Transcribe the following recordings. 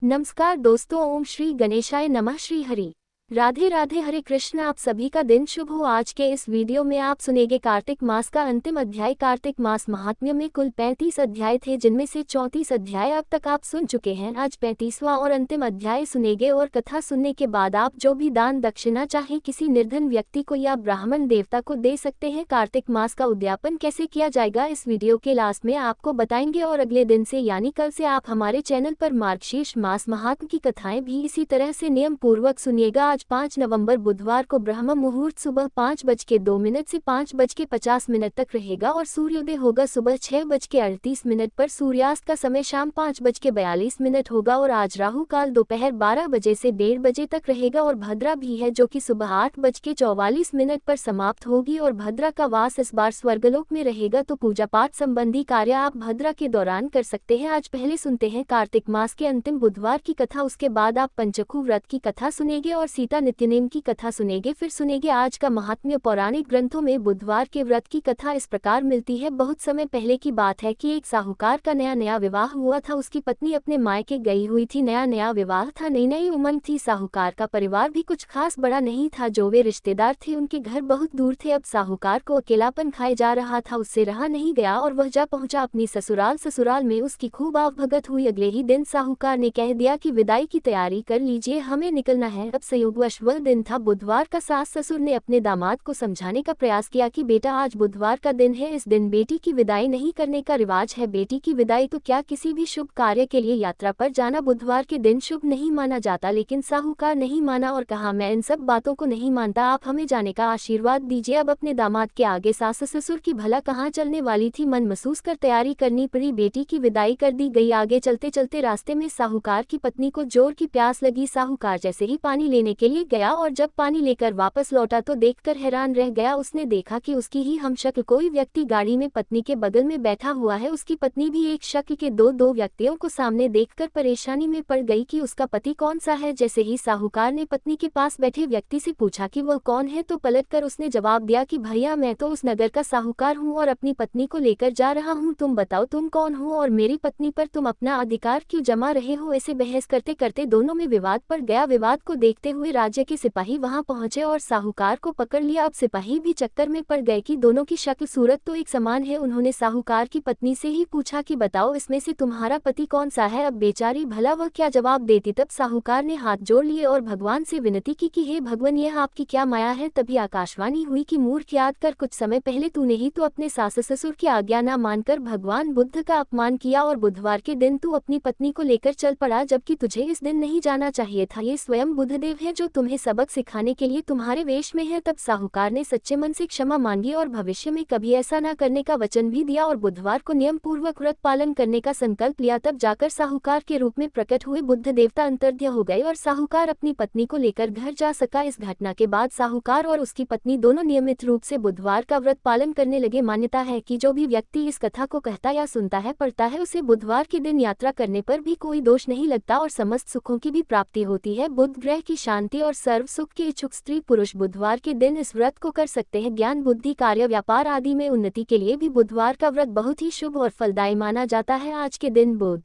नमस्कार दोस्तों, ओम श्री गणेशाय नमः। श्री हरि राधे राधे, हरे कृष्ण। आप सभी का दिन शुभ हो। आज के इस वीडियो में आप सुनेंगे कार्तिक मास का अंतिम अध्याय। कार्तिक मास महात्म्य में कुल 35 अध्याय थे, जिनमें से 34 अध्याय अब तक आप सुन चुके हैं। आज 35वां और अंतिम अध्याय सुनेंगे और कथा सुनने के बाद आप जो भी दान दक्षिणा चाहे किसी निर्धन व्यक्ति को या ब्राह्मण देवता को दे सकते हैं। कार्तिक मास का उद्यापन कैसे किया जाएगा इस वीडियो के लास्ट में आपको बताएंगे, और अगले दिन से यानी कल से आप हमारे चैनल पर मार्गशीर्ष मास महात्म्य की कथाएं भी इसी तरह से नियम पूर्वक सुनिएगा। 5 नवंबर बुधवार को ब्रह्म मुहूर्त सुबह 5:02 से 5:50 तक रहेगा और सूर्योदय होगा सुबह 6:38 पर। सूर्यास्त का समय शाम 5:42 होगा और आज राहु काल दोपहर 12 बजे से 1:30 बजे तक रहेगा और भद्रा भी है, जो कि सुबह 8:44 पर समाप्त होगी। और भद्रा का वास इस बार स्वर्गलोक में रहेगा, तो पूजा पाठ संबंधी कार्य आप भद्रा के दौरान कर सकते हैं। आज पहले सुनते हैं कार्तिक मास के अंतिम बुधवार की कथा, उसके बाद आप पंचकू व्रत की कथा सुनेंगे और सीता नित्यनेम की कथा सुनेंगे। फिर सुनेंगे आज का महात्म्य। पौराणिक ग्रंथों में बुधवार के व्रत की कथा इस प्रकार मिलती है। बहुत समय पहले की बात है कि एक साहूकार का नया नया विवाह हुआ था। उसकी पत्नी अपने मायके गई हुई थी। नया नया विवाह था, नई नई उमंग थी। साहूकार का परिवार भी कुछ खास बड़ा नहीं था। जो वे रिश्तेदार थे उनके घर बहुत दूर थे। अब साहूकार को अकेलापन खाए जा रहा था, उससे रहा नहीं गया और वह जा पहुंचा अपनी ससुराल। ससुराल में उसकी खूब आवभगत हुई। अगले ही दिन साहूकार ने कह दिया कि विदाई की तैयारी कर लीजिए, हमें निकलना है। अब संयोगवश वह दिन था बुधवार का। सास ससुर ने अपने दामाद को समझाने का प्रयास किया कि बेटा, आज बुधवार का दिन है, इस दिन बेटी की विदाई नहीं करने का रिवाज है। बेटी की विदाई तो क्या, किसी भी शुभ कार्य के लिए यात्रा पर जाना बुधवार के दिन शुभ नहीं माना जाता। लेकिन साहूकार नहीं माना और कहा, मैं इन सब बातों को नहीं मानता, आप हमें जाने का आशीर्वाद दीजिए। अब अपने दामाद के आगे सास ससुर की भला कहाँ चलने वाली थी। मन महसूस कर तैयारी करनी पड़ी। बेटी की विदाई कर दी गई। आगे चलते चलते रास्ते में साहूकार की पत्नी को जोर की प्यास लगी। साहूकार जैसे ही पानी लेने के लिए गया और जब पानी लेकर वापस लौटा तो देखकर हैरान रह गया। उसने देखा कि उसकी ही हमशक्ल कोई व्यक्ति गाड़ी में पत्नी के बगल में बैठा हुआ है। उसकी पत्नी भी एक शक्ल के दो व्यक्तियों को सामने देखकर परेशानी में पड़ गई कि उसका पति कौन सा है। जैसे ही साहूकार ने पत्नी के पास बैठे व्यक्ति से पूछा कि वह कौन है, तो पलटकर उसने जवाब दिया कि भैया, मैं तो उस नगर का साहूकार हूँ और अपनी पत्नी को लेकर जा रहा हूँ। तुम बताओ तुम कौन हो और मेरी पत्नी पर तुम अपना अधिकार क्यों जमा रहे हो। ऐसे बहस करते करते दोनों में विवाद पड़ गया। विवाद को देखते हुए राज्य के सिपाही वहां पहुंचे और साहूकार को पकड़ लिया। अब सिपाही भी चक्कर में पड़ गए कि दोनों की शक्ल सूरत तो एक समान है। उन्होंने साहूकार की पत्नी से ही पूछा कि बताओ, इसमें से तुम्हारा पति कौन सा है। अब बेचारी भला वह क्या जवाब देती। तब साहूकार ने हाथ जोड़ लिए और भगवान से विनती की कि हे भगवान, यह आपकी क्या माया है। तभी आकाशवाणी हुई कि मूर्ख, याद कर, कुछ समय पहले तूने ही तो अपने सास ससुर की आज्ञा न मानकर भगवान बुद्ध का अपमान किया और बुधवार के दिन तू अपनी पत्नी को लेकर चल पड़ा, जबकि तुझे इस दिन नहीं जाना चाहिए था। ये स्वयं बुद्धदेव है जो तुम्हें सबक सिखाने के लिए तुम्हारे वेश में है। तब साहूकार ने सच्चे मन से क्षमा मांगी और भविष्य में कभी ऐसा न करने का वचन भी दिया और बुधवार को नियम पूर्वक व्रत पालन करने का संकल्प लिया। तब जाकर साहूकार के रूप में प्रकट हुए बुद्ध देवता अंतर्ध्य हो गए और साहूकार अपनी पत्नी को लेकर घर जा सका। इस घटना के बाद साहूकार और उसकी पत्नी दोनों नियमित रूप से बुधवार का व्रत पालन करने लगे। मान्यता है कि जो भी व्यक्ति इस कथा को कहता या सुनता है, पढ़ता है, उसे बुधवार के दिन यात्रा करने पर भी कोई दोष नहीं लगता और समस्त सुखों की भी प्राप्ति होती है। बुध ग्रह की शांति और सर्व सुख के इच्छुक स्त्री पुरुष बुधवार के दिन इस व्रत को कर सकते हैं। ज्ञान, बुद्धि, कार्य, व्यापार आदि में उन्नति के लिए भी बुधवार का व्रत बहुत ही शुभ और फलदायी माना जाता है। आज के दिन बुध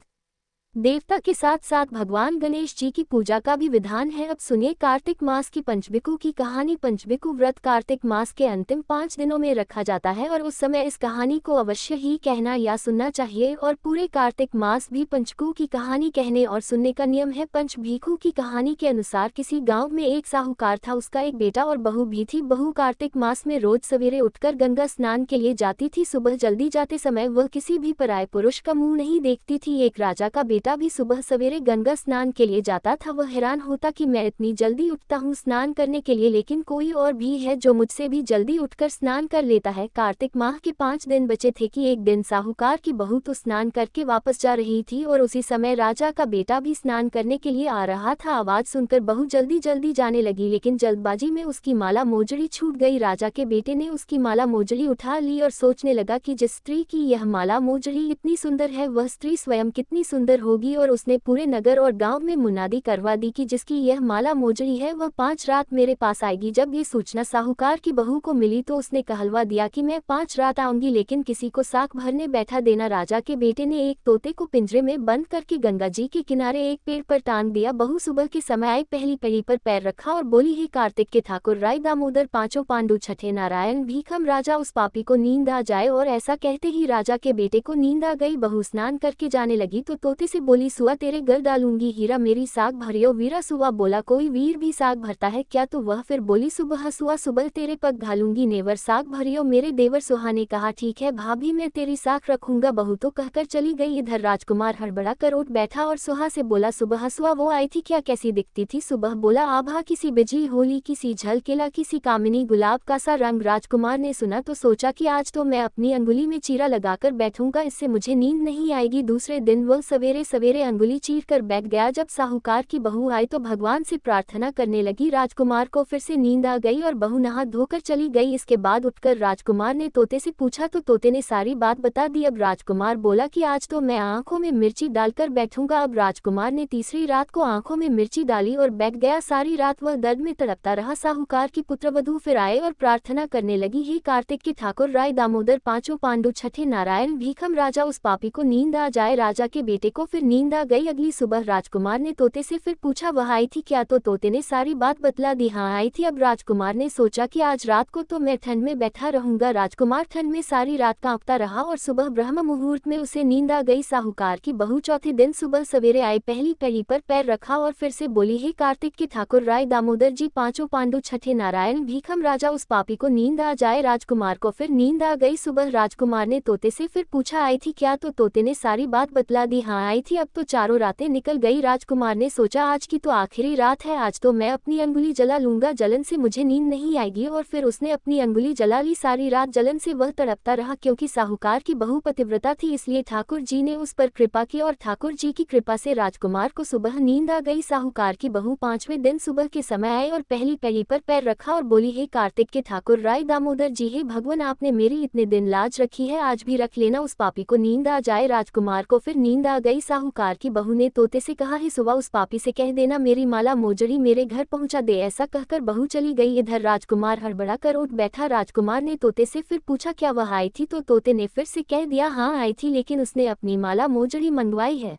देवता के साथ साथ भगवान गणेश जी की पूजा का भी विधान है। अब सुनिए कार्तिक मास की पंचबिकु की कहानी। पंचबिकु व्रत कार्तिक मास के अंतिम 5 दिनों में रखा जाता है और उस समय इस कहानी को अवश्य ही कहना या सुनना चाहिए। और पूरे कार्तिक मास भी पंचकू की कहानी कहने और सुनने का नियम है। पंचभिकु की कहानी के अनुसार किसी गाँव में एक साहूकार था। उसका एक बेटा और बहू भी थी। बहू कार्तिक मास में रोज सवेरे उठकर गंगा स्नान के लिए जाती थी। सुबह जल्दी जाते समय वह किसी भी पराये पुरुष का मुंह नहीं देखती थी। एक राजा का बेटा भी सुबह सवेरे गंगा स्नान के लिए जाता था। वह हैरान होता कि मैं इतनी जल्दी उठता हूँ स्नान करने के लिए, लेकिन कोई और भी है जो मुझसे भी जल्दी उठकर स्नान कर लेता है। कार्तिक माह के 5 दिन बचे थे कि एक दिन साहूकार की बहू तो स्नान करके वापस जा रही थी और उसी समय राजा का बेटा भी स्नान करने के लिए आ रहा था। आवाज सुनकर बहू जल्दी जल्दी जाने लगी, लेकिन जल्दबाजी में उसकी माला मोजड़ी छूट गई। राजा के बेटे ने उसकी माला मोजड़ी उठा ली और सोचने लगा कि जिस स्त्री की यह माला मोजड़ी इतनी सुंदर है, वह स्त्री स्वयं कितनी सुंदर होगी और उसने पूरे नगर और गांव में मुनादी करवा दी कि जिसकी यह माला मोजड़ी है वह 5 रात मेरे पास आएगी। जब ये सूचना साहूकार की बहू को मिली तो उसने कहलवा दिया कि मैं 5 रात आऊंगी, लेकिन किसी को साख भरने बैठा देना। राजा के बेटे ने एक तोते को पिंजरे में बंद करके गंगा जी के किनारे एक पेड़ पर टांग दिया। बहू सुबह के समय आई, पहली पड़ी पर पैर रखा और बोली, हे कार्तिक के ठाकुर, राय दामोदर, पांचों पांडु, छठे नारायण, भीखम राजा, उस पापी को नींद आ जाए। और ऐसा कहते ही राजा के बेटे को नींद आ गई। बहू स्नान करके जाने लगी तो तोते से बोली, सुआ तेरे घर डालूंगी हीरा, मेरी साग भरियो वीरा। सुआ बोला, कोई वीर भी साग भरता है क्या? तो वह फिर बोली, सुबह सुआ सुबह तेरे पग घालूंगी नेवर, साग भरियो मेरे देवर। सुहा ने कहा, ठीक है भाभी, मैं तेरी साख रखूंगा। बहू तो कहकर चली गई। इधर राजकुमार हड़बड़ा कर उठ बैठा और सुहा से बोला, सुबह सुआ वो आई थी क्या, कैसी दिखती थी? सुबह बोला, आभा किसी बिजली होली, किसी झलकेला, किसी कामिनी गुलाब का सा रंग। राजकुमार ने सुना तो सोचा कि आज तो मैं अपनी अंगुली में चीरा लगाकर बैठूंगा, इससे मुझे नींद नहीं आएगी। दूसरे दिन वह सवेरे सवेरे अंगुली चीर कर बैठ गया। जब साहूकार की बहू आई तो भगवान से प्रार्थना करने लगी। राजकुमार को फिर से नींद आ गई और बहू नहा धोकर चली गई। इसके बाद उठकर राजकुमार ने तोते से पूछा तो तोते ने सारी बात बता दी। अब राजकुमार बोला कि आज तो मैं आंखों में मिर्ची डालकर बैठूंगा। अब राजकुमार ने तीसरी रात को आंखों में मिर्ची डाली और बैठ गया। सारी रात वह दर्द में तड़पता रहा। साहूकार की पुत्रवधू फिर आए और प्रार्थना करने लगी, हे कार्तिक के ठाकुर, राय दामोदर, पांचों पांडु, छठे नारायण, भीखम राजा, उस पापी को नींद आ जाए। राजा के बेटे को फिर नींद आ गई। अगली सुबह राजकुमार ने तोते से फिर पूछा, वह आई थी क्या? तो तोते ने सारी बात बतला दी, हाँ आई थी। अब राजकुमार ने सोचा कि आज रात को तो मैं ठंड में बैठा रहूंगा। राजकुमार ठंड में सारी रात कांपता रहा और सुबह ब्रह्म मुहूर्त में उसे नींद आ गई। साहूकार की बहू चौथे दिन सुबह सवेरे आई, पहली पैड़ी पर पैर रखा और फिर से बोली, हे कार्तिक के ठाकुर, राय दामोदर जी, पांचों पांडु, छठे नारायण, भीखम राजा, उस पापी को नींद आ जाए। राजकुमार को फिर नींद आ गई। सुबह राजकुमार ने तोते से फिर पूछा, आई थी क्या? तो तोते ने सारी बात बतला दी, हाँ आई थी। अब तो चारों रातें निकल गई। राजकुमार ने सोचा, आज की तो आखिरी रात है, आज तो मैं अपनी अंगुली जला लूंगा, जलन से मुझे नींद नहीं आएगी। और फिर उसने अपनी अंगुली जला ली। सारी रात जलन से वह तड़पता रहा। क्योंकि साहूकार की बहू पतिव्रता थी इसलिए ठाकुर जी ने उस पर कृपा की और ठाकुर जी की कृपा से राजकुमार को सुबह नींद आ गई। साहूकार की बहू 5वें दिन सुबह के समय आई और पहली पैड़ी पर पैर रखा और बोली, हे कार्तिक के ठाकुर, राय दामोदर जी, हे भगवान, आपने मेरी इतने दिन लाज रखी है, आज भी रख लेना, उस पापी को नींद आ जाए। राजकुमार को फिर नींद आ गई। साहूकार की बहू ने तोते से कहा, हे सुबह उस पापी से कह देना मेरी माला मोजड़ी मेरे घर पहुंचा दे। ऐसा कहकर बहू चली गई। इधर राजकुमार हड़बड़ा कर उठ बैठा। राजकुमार ने तोते से फिर पूछा, क्या वह आई थी? तो तोते ने फिर से कह दिया, हाँ आई थी, लेकिन उसने अपनी माला मोजड़ी मंगवाई है।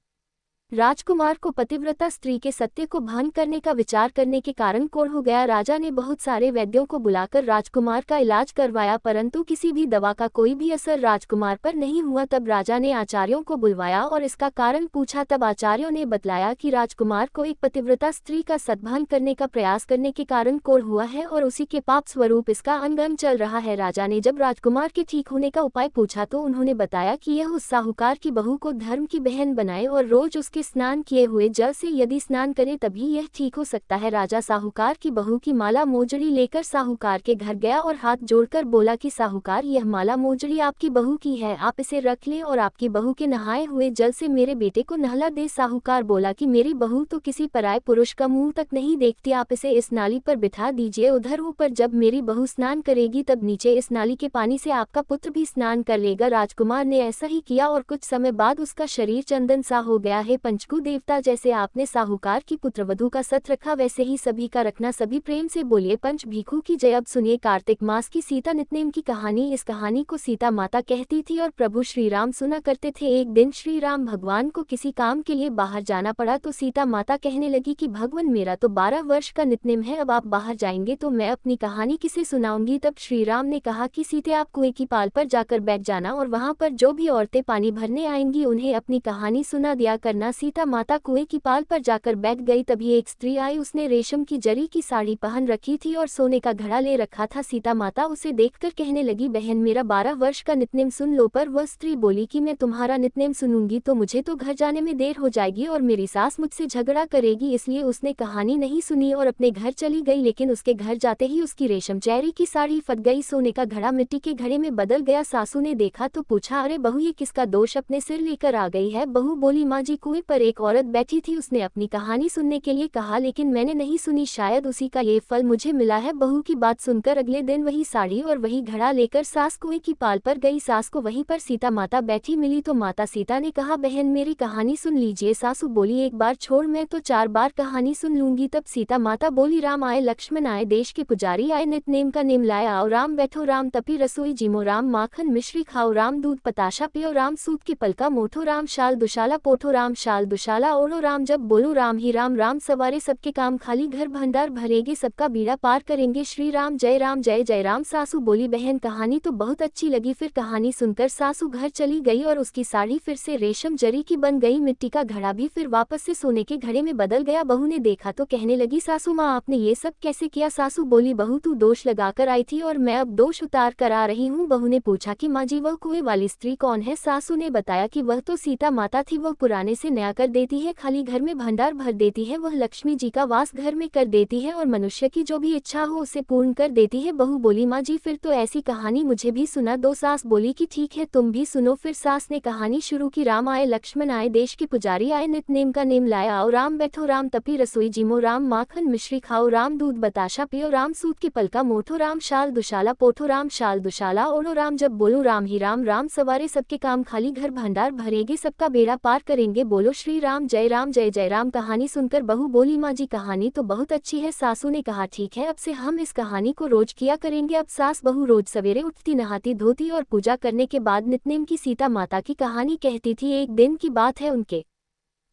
राजकुमार को पतिव्रता स्त्री के सत्य को भान करने का विचार करने के कारण कोढ़ हो गया। राजा ने बहुत सारे वैद्यों को बुलाकर राजकुमार का इलाज करवाया, परंतु किसी भी दवा का कोई भी असर राजकुमार पर नहीं हुआ। तब राजा ने आचार्यों को बुलवाया और इसका कारण पूछा। तब आचार्यों ने बतलाया कि राजकुमार को एक पतिव्रता स्त्री का सद्भान करने का प्रयास करने के कारण कोढ़ हुआ है और उसी के पाप स्वरूप इसका अंग अंग चल रहा है। राजा ने जब राजकुमार के ठीक होने का उपाय पूछा तो उन्होंने बताया कि यह उस साहूकार की बहू को धर्म की बहन बनाए और रोज उसके स्नान किए हुए जल से यदि स्नान करे तभी यह ठीक हो सकता है। राजा साहूकार की बहू की माला मोजड़ी लेकर साहूकार के घर गया और हाथ जोड़कर बोला कि साहूकार, यह माला मोजड़ी आपकी बहू की है, आप इसे रख ले और आपकी बहू के नहाए हुए जल से मेरे बेटे को नहला दे। साहूकार बोला कि मेरी बहू तो किसी पराये पुरुष का मुंह तक नहीं देखती, आप इसे इस नाली पर बिठा दीजिए। उधर ऊपर जब मेरी बहू स्नान करेगी तब नीचे इस नाली के पानी से आपका पुत्र भी स्नान कर लेगा। राजकुमार ने ऐसा ही किया और कुछ समय बाद उसका शरीर चंदन सा हो गया है। पंचकू देवता, जैसे आपने साहूकार की पुत्रवधू का सत रखा वैसे ही सभी का रखना। सभी प्रेम से बोलिए पंच भीखू की जय। अब सुनिए कार्तिक मास की सीता नितनेम की कहानी। इस कहानी को सीता माता कहती थी और प्रभु श्री राम सुना करते थे। एक दिन श्री राम भगवान को किसी काम के लिए बाहर जाना पड़ा तो सीता माता कहने लगी कि भगवान, मेरा तो 12 वर्ष का नितनेम है, अब आप बाहर जाएंगे तो मैं अपनी कहानी किसे सुनाऊंगी। तब श्री राम ने कहा कि सीते, आप कुएं की पाल पर जाकर बैठ जाना और वहां पर जो भी औरतें पानी भरने आएंगी उन्हें अपनी कहानी सुना दिया करना। सीता माता कुएं की पाल पर जाकर बैठ गई। तभी एक स्त्री आई, उसने रेशम की जरी की साड़ी पहन रखी थी और सोने का घड़ा ले रखा था। सीता माता उसे देखकर कहने लगी, बहन मेरा 12 वर्ष का नितनेम सुन लो। पर वह स्त्री बोली कि मैं तुम्हारा नितनेम सुनूंगी तो मुझे तो घर जाने में देर हो जाएगी और मेरी सास मुझसे झगड़ा करेगी, इसलिए उसने कहानी नहीं सुनी और अपने घर चली गई। लेकिन उसके घर जाते ही उसकी रेशम चेरी की साड़ी फट गई, सोने का घड़ा मिट्टी के घड़े में बदल गया। सासू ने देखा तो पूछा, अरे बहू, ये किसका दोष अपने सिर लेकर आ गई है? बहू बोली, माँ जी, कुएं पर एक औरत बैठी थी। उसने अपनी कहानी सुनने के लिए कहा, लेकिन मैंने नहीं सुनी, शायद उसी का ये फल मुझे मिला है। बहू की बात सुनकर अगले दिन वही साड़ी और वही घड़ा लेकर सास कुएं की पाल पर गई। सास को वहीं पर सीता माता बैठी मिली तो माता सीता ने कहा, बहन मेरी कहानी सुन लीजिए। सासू बोली, एक बार छोड़, मैं तो 4 बार कहानी सुन लूंगी। तब सीता माता बोली, राम आए लक्ष्मण आए, देश के पुजारी आए, नित नेम का नेम लाए, आओ राम बैठो, राम तपी रसोई जिमो, राम माखन मिश्री खाओ, राम दूध पताशा पियो, राम सूत के पलका मोठो, राम शाल दुशाला पोठो, राम शाल दुशाला ओढ़ो, राम जब बोलो राम ही राम, राम सवारे सबके काम, खाली घर भंडार भरेगे, सबका बीड़ा पार करेंगे, श्री राम जय जय राम। सासू बोली, बहन कहानी तो बहुत अच्छी लगी। फिर कहानी सुनकर सासू घर चली गई और उसकी साड़ी फिर से रेशम जरी की बन गई, मिट्टी का घड़ा भी फिर वापस से सोने के घड़े में बदल गया। बहू ने देखा तो कहने लगी, सासू माँ आपने ये सब कैसे किया? सासू बोली, बहू तू दोष लगाकर आई थी और मैं अब दोष उतार कर आ रही हूँ। बहू ने पूछा कि माँ जी वह कुएं वाली स्त्री कौन है? सासू ने बताया कि वह तो सीता माता थी, वह पुराने से नया कर देती है, खाली घर में भंडार भर देती है, वह लक्ष्मी जी का वास घर में कर देती है और मनुष्य की जो भी इच्छा हो उसे पूर्ण कर देती है। बहू बोली, माँ जी फिर तो ऐसी कहानी मुझे भी सुना दो। सास बोली कि ठीक है तुम भी सुनो। फिर सास ने कहानी शुरू की, राम आए लक्ष्मण आए, देश के पुजारी आए, नित नेम का नेम लाए, आओ राम बैठो, राम तपी रसोई जिमो, राम माखन मिश्री खाओ, राम दूध बताशा पियो, राम सूत के पलका मोठो, राम शाल दुशाला पोठो, राम शाल दुशाला ओढ़ो, राम जब बोलो राम ही राम, राम सवारे सबके काम, खाली घर भंडार भरेगे, सबका बेड़ा पार करेंगे, बोलो श्री राम जय राम। कहानी सुनकर बहू बोली, माँ जी कहानी तो बहुत अच्छी है। सासू ने कहा, ठीक है अब से हम इस कहानी को रोज किया करेंगे। अब सास बहू रोज सवेरे उठती, नहाती धोती और पूजा करने के बाद नितनेम की सीता माता की कहानी कहती थी। एक दिन की बात है, उनके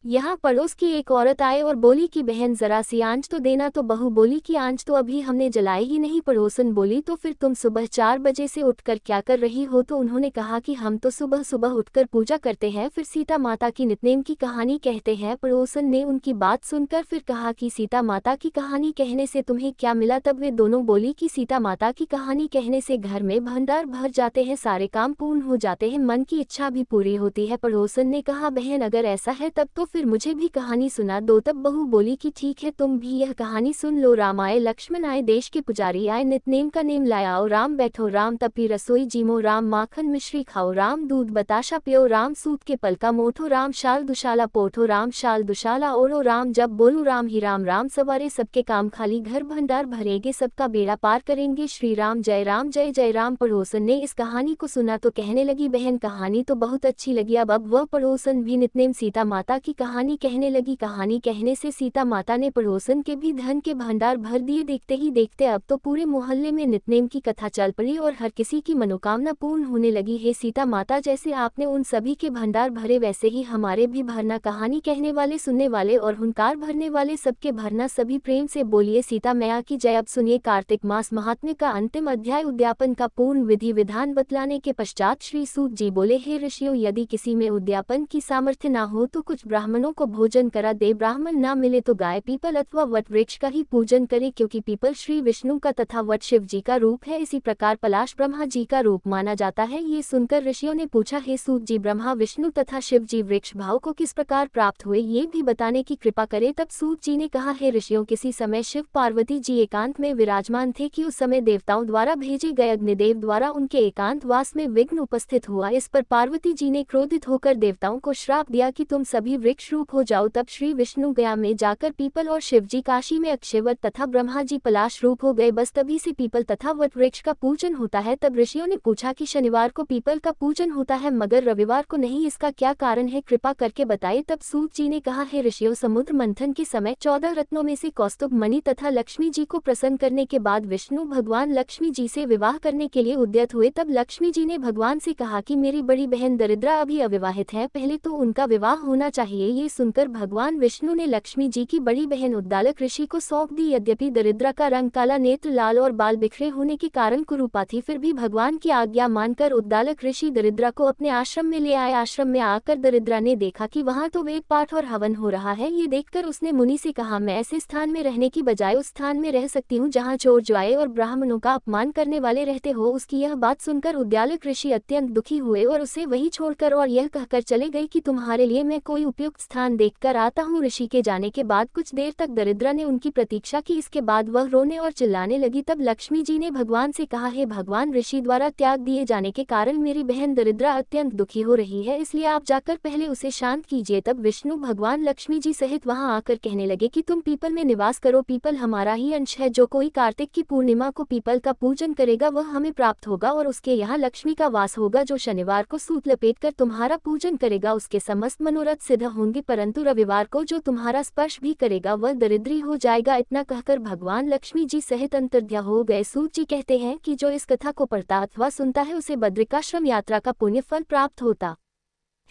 यहाँ पड़ोस की एक औरत आए और बोली कि बहन जरा सी आंच तो देना। तो बहू बोली कि आंच तो अभी हमने जलाई ही नहीं। पड़ोसन बोली, तो फिर तुम सुबह 4 बजे से उठकर क्या कर रही हो? तो उन्होंने कहा कि हम तो सुबह सुबह उठकर पूजा करते हैं, फिर सीता माता की नितनेम की कहानी कहते हैं। पड़ोसन ने उनकी बात सुनकर फिर कहा कि सीता माता की कहानी कहने से तुम्हें क्या मिला? तब वे दोनों बोली कि सीता माता की कहानी कहने से घर में भंडार भर जाते हैं, सारे काम पूर्ण हो जाते हैं, मन की इच्छा भी पूरी होती है। पड़ोसन ने कहा, बहन अगर ऐसा है तब तो फिर मुझे भी कहानी सुना दो। तब बहू बोली कि ठीक है तुम भी यह कहानी सुन लो। राम आए लक्ष्मण आए, देश के पुजारी आए, नित नेम का नेम लाए, आओ राम बैठो, राम तपी रसोई जिमो, राम माखन मिश्री खाओ, राम दूध बताशा पियो, राम सूत के पलका मोठो, राम शाल दुशाला पोठो, राम शाल दुशाला ओढ़ो, राम जब बोलो राम ही राम, राम सवारे सबके काम, खाली घर भंडार भरेगे, सबका बेड़ा पार करेंगे, श्री राम जय राम। पड़ोसन ने इस कहानी को सुना तो कहने लगी, बहन कहानी तो बहुत अच्छी लगी। अब वह पड़ोसन भी नितनेम सीता माता की कहानी कहने लगी। कहानी कहने से सीता माता ने पड़ोसन के भी धन के भंडार भर दिए। देखते ही देखते अब तो पूरे मोहल्ले में नितनेम की कथा चल पड़ी और हर किसी की मनोकामना पूर्ण होने लगी। हे सीता माता, जैसे आपने उन सभी के भंडार भरे वैसे ही हमारे भी भरना। कहानी कहने वाले, सुनने वाले और हुंकार भरने वाले सबके भरना। सभी प्रेम से बोलिए सीता मैया की जय। अब सुनिए कार्तिक मास महात्म्य का अंतिम अध्याय। उद्यापन का पूर्ण विधि विधान बतलाने के पश्चात श्री सूत जी बोले, हे ऋषियों, यदि किसी में उद्यापन की सामर्थ्य न हो तो कुछ ब्राह्मणों को भोजन करा दे। ब्राह्मण ना मिले तो गाय, पीपल अथवा वट वृक्ष का ही पूजन करे, क्योंकि पीपल श्री विष्णु का तथा वट शिव जी का रूप है। इसी प्रकार पलाश ब्रह्मा जी का रूप माना जाता है। ये सुनकर ऋषियों ने पूछा, हे सूत जी, ब्रह्मा विष्णु तथा शिव जी वृक्ष भाव को किस प्रकार प्राप्त हुए, ये भी बताने की कृपा करे। तब सूत जी ने कहा, हे ऋषियों, किसी समय शिव पार्वती जी एकांत में विराजमान थे कि उस समय देवताओं द्वारा भेजे गए अग्निदेव द्वारा उनके एकांत वास में विघ्न उपस्थित हुआ। इस पर पार्वती जी ने क्रोधित होकर देवताओं को श्राप दिया कि तुम सभी वृक्ष रूप हो जाओ। तब श्री विष्णु गया में जाकर पीपल और शिव जी काशी में अक्षयवट तथा ब्रह्मा जी पलाश रूप हो गए। बस तभी से पीपल तथा वट वृक्ष का पूजन होता है। तब ऋषियों ने पूछा कि शनिवार को पीपल का पूजन होता है मगर रविवार को नहीं, इसका क्या कारण है, कृपा करके बताइए। तब सूत जी ने कहा, हे ऋषियों, समुद्र मंथन के समय 14 रत्नों में से कौस्तुभ मणि तथा लक्ष्मी जी को प्रसन्न करने के बाद विष्णु भगवान लक्ष्मी जी से विवाह करने के लिए उद्यत हुए। तब लक्ष्मी जी ने भगवान से कहा कि मेरी बड़ी बहन दरिद्रा अभी अविवाहित है, पहले तो उनका विवाह होना चाहिए। ये सुनकर भगवान विष्णु ने लक्ष्मी जी की बड़ी बहन उद्दालक ऋषि को सौंप दी। यद्यपि दरिद्रा का रंग काला, नेत्र लाल और बाल बिखरे होने के कारण कुरूपा थी, फिर भी भगवान की आज्ञा मानकर उद्दालक ऋषि दरिद्रा को अपने आश्रम में ले आए। आश्रम में आकर दरिद्रा ने देखा कि वहां तो वेद पाठ और हवन हो रहा है। ये देखकर उसने मुनि से कहा, मैं ऐसे स्थान में रहने की बजाय उस स्थान में रह सकती हूँ जहाँ चोर जुआए और ब्राह्मणों का अपमान करने वाले रहते हो। उसकी यह बात सुनकर उद्दालक ऋषि अत्यंत दुखी हुए और उसे वही छोड़कर और यह कहकर चले गए कि तुम्हारे लिए मैं कोई उपयुक्त उपयुक्त स्थान देखकर आता हूँ। ऋषि के जाने के बाद कुछ देर तक दरिद्रा ने उनकी प्रतीक्षा की। इसके बाद वह रोने और चिल्लाने लगी। तब लक्ष्मी जी ने भगवान से कहा, हे भगवान, ऋषि द्वारा त्याग दिए जाने के कारण मेरी बहन दरिद्रा अत्यंत दुखी हो रही है, इसलिए आप जाकर पहले उसे शांत कीजिए। तब विष्णु भगवान लक्ष्मी जी सहित वहां आकर कहने लगे कि तुम पीपल में निवास करो, पीपल हमारा ही अंश है। जो कोई कार्तिक की पूर्णिमा को पीपल का पूजन करेगा वह हमें प्राप्त होगा और उसके यहाँ लक्ष्मी का वास होगा। जो शनिवार को सूत लपेटकर तुम्हारा पूजन करेगा उसके समस्त मनोरथ सिद्ध होंगे, परंतु रविवार को जो तुम्हारा स्पर्श भी करेगा वह दरिद्री हो जाएगा। इतना कहकर भगवान लक्ष्मी जी सहित अंतर्ध्यान हो गए। सूत जी कहते हैं कि जो इस कथा को पढ़ता अथवा सुनता है उसे बद्रिकाश्रम यात्रा का पुण्य फल प्राप्त होता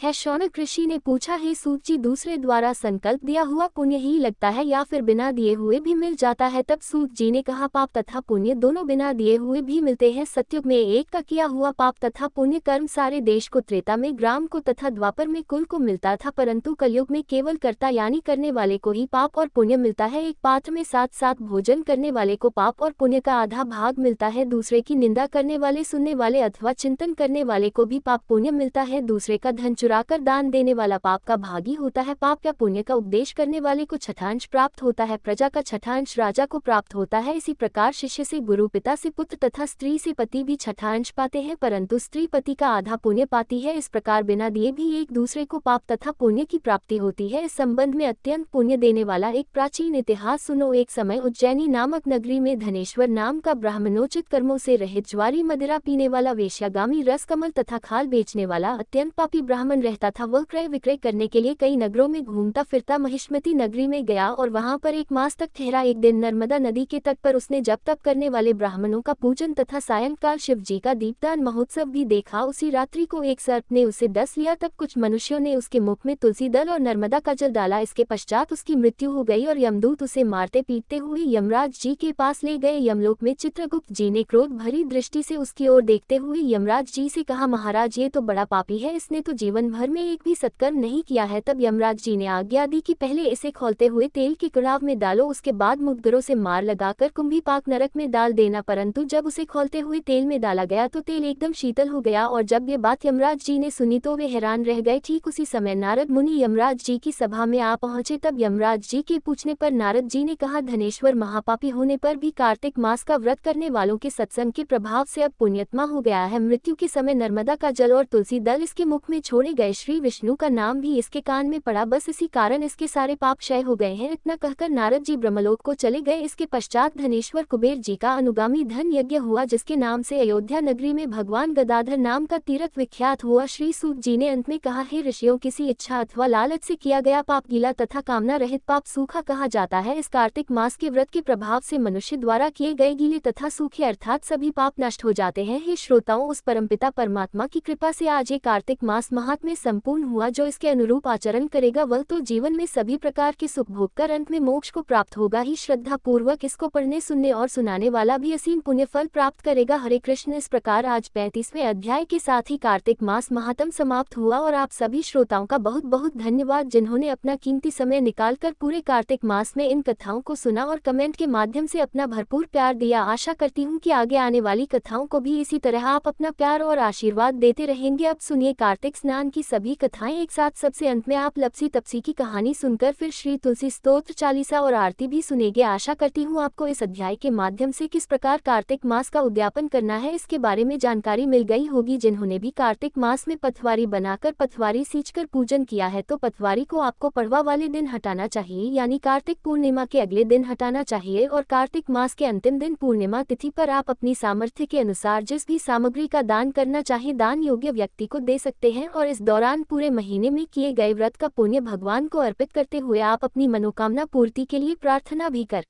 है। शौनक ऋषि ने पूछा, हे सूत जी, दूसरे द्वारा संकल्प दिया हुआ पुण्य ही लगता है या फिर बिना दिए हुए भी मिल जाता है? तब सूत जी ने कहा, पाप तथा पुण्य दोनों बिना दिए हुए भी मिलते हैं। सतयुग में एक का किया हुआ पाप तथा पुण्य कर्म सारे देश को, त्रेता में ग्राम को तथा द्वापर में कुल को मिलता था, परंतु कलयुग में केवल कर्ता यानी करने वाले को ही पाप और पुण्य मिलता है। एक पात्र में साथ साथ भोजन करने वाले को पाप और पुण्य का आधा भाग मिलता है। दूसरे की निंदा करने वाले, सुनने वाले अथवा चिंतन करने वाले को भी पाप पुण्य मिलता है। दूसरे का धन चुराकर दान देने वाला पाप का भागी होता है। पाप या पुण्य का उपदेश करने वाले को छठांश प्राप्त होता है, प्रजा का छठांश राजा को प्राप्त होता है। इसी प्रकार शिष्य से गुरु, पिता से पुत्र तथा स्त्री से पति भी छठांश पाते हैं, परंतु स्त्री पति का आधा पुण्य पाती है। इस प्रकार बिना दिए भी एक दूसरे को पाप तथा पुण्य की प्राप्ति होती है। इस संबंध में अत्यंत पुण्य देने वाला एक प्राचीन इतिहास सुनो। एक समय उज्जैनी नामक नगरी में धनेश्वर नाम का ब्राह्मणोचित कर्मों से रहित, ज्वारी मदिरा पीने वाला, वेश्यागामी, रसकमल तथा खाल बेचने वाला अत्यंत पापी ब्राह्मण रहता था। वह क्रय विक्रय करने के लिए कई नगरों में घूमता फिरता महिष्मती नगरी में गया और वहां पर एक मास तक ठहरा। एक दिन नर्मदा नदी के तट पर उसने जप तप करने वाले ब्राह्मणों का पूजन तथा सायंकाल शिव जी का दीपदान महोत्सव भी देखा। उसी रात्रि को एक सर्प ने उसे डस लिया। तब कुछ मनुष्यों ने उसके मुख में तुलसी दल और नर्मदा का जल डाला। इसके पश्चात उसकी मृत्यु हो गई और यमदूत उसे मारते पीटते हुए यमराज जी के पास ले गए। यमलोक में चित्रगुप्त जी ने क्रोध भरी दृष्टि से उसकी ओर देखते हुए यमराज जी से कहा, महाराज, ये तो बड़ा पापी है, इसने तो जीवन भर में एक भी सत्कर्म नहीं किया है। तब यमराज जी ने आज्ञा दी कि पहले इसे खौलते हुए तेल के कड़ाव में डालो, उसके बाद मुद्गरों से मार लगाकर कुंभीपाक नरक में डाल देना। परंतु जब उसे खौलते हुए तेल में डाला गया तो तेल एकदम शीतल हो गया और जब ये बात यमराज जी ने सुनी तो वे हैरान रह गए। ठीक उसी समय नारद मुनि यमराज जी की सभा में आ पहुंचे। तब यमराज जी के पूछने पर नारद जी ने कहा, धनेश्वर, महापापी होने पर भी कार्तिक मास का व्रत करने वालों के सत्संग के प्रभाव से अब पुण्यात्मा हो गया है। मृत्यु के समय नर्मदा का जल और तुलसी दल इसके मुख में छोड़े गए, श्री विष्णु का नाम भी इसके कान में पड़ा, बस इसी कारण इसके सारे पाप क्षय हो गए हैं। इतना कहकर नारद जी ब्रह्मलोक को चले गए। इसके पश्चात धनेश्वर कुबेर जी का अनुगामी धन यज्ञ हुआ, जिसके नाम से अयोध्या नगरी में भगवान गदाधर नाम का तीर्थ विख्यात हुआ। श्री सूत जी ने अंत में कहा, हे ऋषियों, किसी इच्छा अथवा लालच से किया गया पाप गीला तथा कामना रहित पाप सूखा कहा जाता है। इस कार्तिक मास के व्रत के प्रभाव से मनुष्य द्वारा किए गए गीले तथा सूखे अर्थात सभी पाप नष्ट हो जाते हैं। हे श्रोताओं, उस परमपिता परमात्मा की कृपा से आज ये कार्तिक मास महात्म्य संपूर्ण हुआ। जो इसके अनुरूप आचरण करेगा वह तो जीवन में सभी प्रकार के सुख भोग कर अंत में मोक्ष को प्राप्त होगा ही। श्रद्धा पूर्वक इसको पढ़ने, सुनने और सुनाने वाला भी असीम पुण्य फल प्राप्त करेगा। हरे कृष्ण। इस प्रकार आज 35वें अध्याय के साथ ही कार्तिक मास महात्म समाप्त हुआ और आप सभी श्रोताओं का बहुत बहुत धन्यवाद, जिन्होंने अपना कीमती समय निकालकर पूरे कार्तिक मास में इन कथाओं को सुना और कमेंट के माध्यम से अपना भरपूर प्यार दिया। आशा करती हूँ कि आगे आने वाली कथाओं को भी इसी तरह आप अपना प्यार और आशीर्वाद देते रहेंगे। अब सुनिए कार्तिक स्नान की सभी कथाएं एक साथ। सबसे अंत में आप लपसी तपसी की कहानी सुनकर फिर श्री तुलसी स्तोत्र, चालीसा और आरती भी सुनेंगे। आशा करती हूँ आपको इस अध्याय के माध्यम से किस प्रकार कार्तिक मास का उद्यापन करना है इसके बारे में जानकारी मिल गई होगी। जिन्होंने भी कार्तिक मास में पथवारी बनाकर पथवारी सींचकर पूजन किया है तो पथवारी को आपको पड़वा वाले दिन हटाना चाहिए, यानी कार्तिक पूर्णिमा के अगले दिन हटाना चाहिए। और कार्तिक मास के अंतिम दिन पूर्णिमा तिथि पर आप अपनी सामर्थ्य के अनुसार जिस भी सामग्री का दान करना चाहे दान योग्य व्यक्ति को दे सकते हैं। और इस दौरान पूरे महीने में किए गए व्रत का पुण्य भगवान को अर्पित करते हुए आप अपनी मनोकामना पूर्ति के लिए प्रार्थना भी कर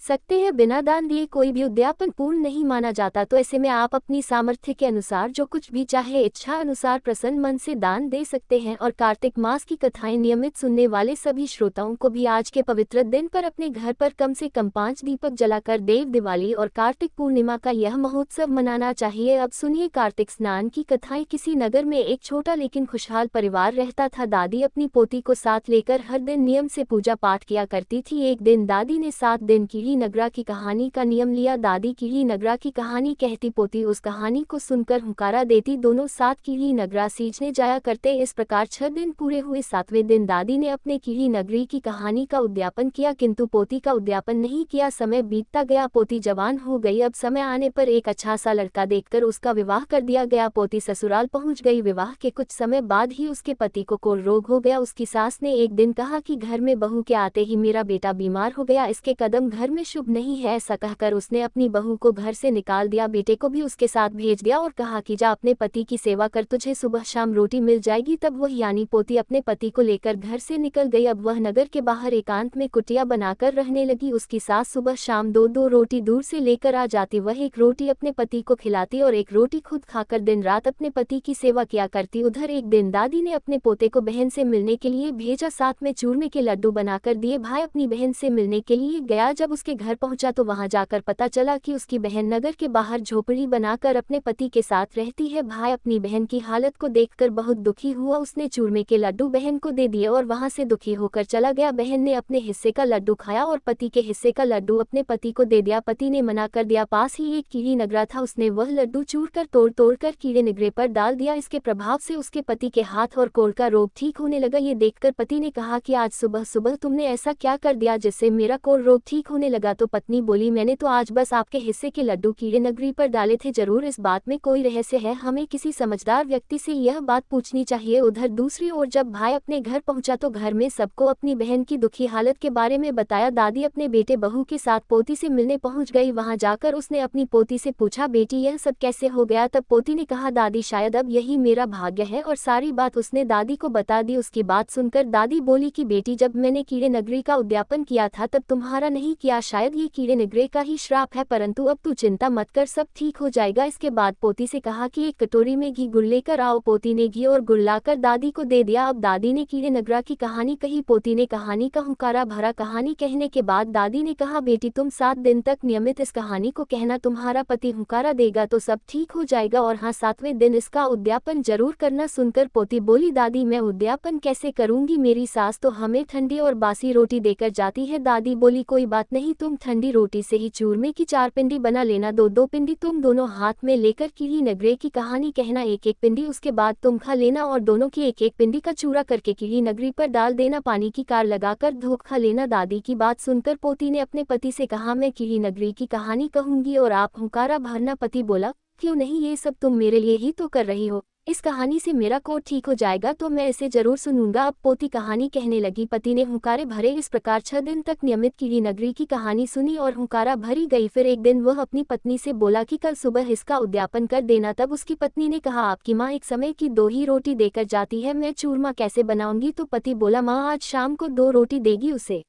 सकते हैं। बिना दान दिए कोई भी उद्यापन पूर्ण नहीं माना जाता, तो ऐसे में आप अपनी सामर्थ्य के अनुसार जो कुछ भी चाहे इच्छा अनुसार प्रसन्न मन से दान दे सकते हैं। और कार्तिक मास की कथाएं नियमित सुनने वाले सभी श्रोताओं को भी आज के पवित्र दिन पर अपने घर पर कम से कम 5 दीपक जलाकर देव दिवाली और कार्तिक पूर्णिमा का यह महोत्सव मनाना चाहिए। अब सुनिए कार्तिक स्नान की कथाएं। किसी नगर में एक छोटा लेकिन खुशहाल परिवार रहता था। दादी अपनी पोती को साथ लेकर हर दिन नियम से पूजा पाठ किया करती थी। एक दिन दादी ने 7 दिन की कीड़ी नगरा की कहानी का नियम लिया। दादी कीड़ी नगरा की कहानी कहती, पोती उस कहानी को सुनकर हुंकारा देती। दोनों साथ कीड़ी नगरा सींचने जाया करते। इस प्रकार 6 दिन पूरे हुए। 7वें दिन दादी ने अपने कीड़ी नगरी की कहानी का उद्यापन किया, किंतु पोती का उद्यापन नहीं किया। समय बीतता गया, पोती जवान हो गई। अब समय आने पर एक अच्छा सा लड़का देखकर उसका विवाह कर दिया गया। पोती ससुराल पहुंच गई। विवाह के कुछ समय बाद ही उसके पति को कोढ़ रोग हो गया। उसकी सास ने एक दिन कहा कि घर में बहू के आते ही मेरा बेटा बीमार हो गया, इसके कदम घर में शुभ नहीं है। ऐसा कहकर उसने अपनी बहू को घर से निकाल दिया। बेटे को भी उसके साथ भेज दिया और कहा कि जा अपने पति की सेवा कर, तुझे सुबह शाम रोटी मिल जाएगी। तब वह यानी पोती अपने पति को लेकर घर से निकल गई। अब वह नगर के बाहर एकांत में कुटिया बनाकर रहने लगी। उसकी सास सुबह शाम 2-2 रोटी दूर से लेकर आ जाती। वह एक रोटी अपने पति को खिलाती और एक रोटी खुद खाकर दिन रात अपने पति की सेवा किया करती। उधर एक दिन दादी ने अपने पोते को बहन से मिलने के लिए भेजा, साथ में चूरमे के लड्डू बनाकर दिए। भाई अपनी बहन से मिलने के लिए गया। जब उसके घर पहुंचा तो वहां जाकर पता चला कि उसकी बहन नगर के बाहर झोपड़ी बनाकर अपने पति के साथ रहती है। भाई अपनी बहन की हालत को देखकर बहुत दुखी हुआ। उसने चूरमे के लड्डू बहन को दे दिए और वहां से दुखी होकर चला गया। बहन ने अपने हिस्से का लड्डू खाया और पति के हिस्से का लड्डू अपने पति को दे दिया। पति ने मना कर दिया। पास ही एक कीड़ी नगरा था, उसने वह लड्डू चूर कर तोड़ कर कीड़े निगरे पर डाल दिया। इसके प्रभाव से उसके पति के हाथ और कोढ़ का रोग ठीक होने लगा। ये देखकर पति ने कहा कि आज सुबह सुबह तुमने ऐसा क्या कर दिया जिससे मेरा कोढ़ रोग ठीक होने लगा। तो पत्नी बोली, मैंने तो आज बस आपके हिस्से के लड्डू कीड़े नगरी पर डाले थे, जरूर इस बात में कोई रहस्य है, हमें किसी समझदार व्यक्ति से यह बात पूछनी चाहिए। उधर दूसरी ओर जब भाई अपने घर पहुंचा तो घर में सबको अपनी बहन की दुखी हालत के बारे में बताया। दादी अपने बेटे बहू के साथ पोती से मिलने पहुंच गई। वहां जाकर उसने अपनी पोती से पूछा, बेटी यह सब कैसे हो गया। तब पोती ने कहा, दादी शायद अब यही मेरा भाग्य है, और सारी बात उसने दादी को बता दी। उसकी बात सुनकर दादी बोली कि बेटी जब मैंने कीड़े नगरी का उद्यापन किया था तब तुम्हारा नहीं किया, शायद ये कीड़े नगरे का ही श्राप है, परंतु अब तू चिंता मत कर, सब ठीक हो जाएगा। इसके बाद पोती से कहा कि एक कटोरी में घी गुड़ लेकर आओ। पोती ने घी और गुड़ लाकर दादी को दे दिया। अब दादी ने कीड़े नगरा की कहानी कही। पोती ने कहानी का हुंकारा भरा। कहानी कहने के बाद दादी ने कहा, बेटी तुम 7 दिन तक नियमित इस कहानी को कहना, तुम्हारा पति हुंकारा देगा तो सब ठीक हो जाएगा, और हाँ 7वें दिन इसका उद्यापन जरूर करना। सुनकर पोती बोली, दादी मैं उद्यापन कैसे करूंगी, मेरी सास तो हमें ठंडी और बासी रोटी देकर जाती है। दादी बोली, कोई बात नहीं, तुम ठंडी रोटी से ही चूरमे की 4 पिंडी बना लेना। 2-2 पिंडी तुम दोनों हाथ में लेकर कीड़ी नगरे की कहानी कहना, 1-1 पिंडी उसके बाद तुम खा लेना, और दोनों की 1-1 पिंडी का चूरा करके कीड़ी नगरी पर डाल देना। पानी की कार लगाकर धूप खा लेना। दादी की बात सुनकर पोती ने अपने पति से कहा, मैं कीड़ी नगरी की कहानी कहूंगी और आप हुंकारा भरना। पति बोला, क्यों नहीं, ये सब तुम मेरे लिए ही तो कर रही हो, इस कहानी से मेरा कोढ़ ठीक हो जाएगा तो मैं इसे जरूर सुनूंगा। अब पोती कहानी कहने लगी। पति ने हुंकारे भरे। इस प्रकार 6 दिन तक नियमित कीड़ी नगरी की कहानी सुनी और हुंकारा भरी गई। फिर एक दिन वह अपनी पत्नी से बोला कि कल सुबह इसका उद्यापन कर देना। तब उसकी पत्नी ने कहा, आपकी माँ एक समय की 2 ही रोटी देकर जाती है, मैं चूरमा कैसे बनाऊंगी। तो पति बोला, माँ आज शाम को 2 रोटी देगी, उसे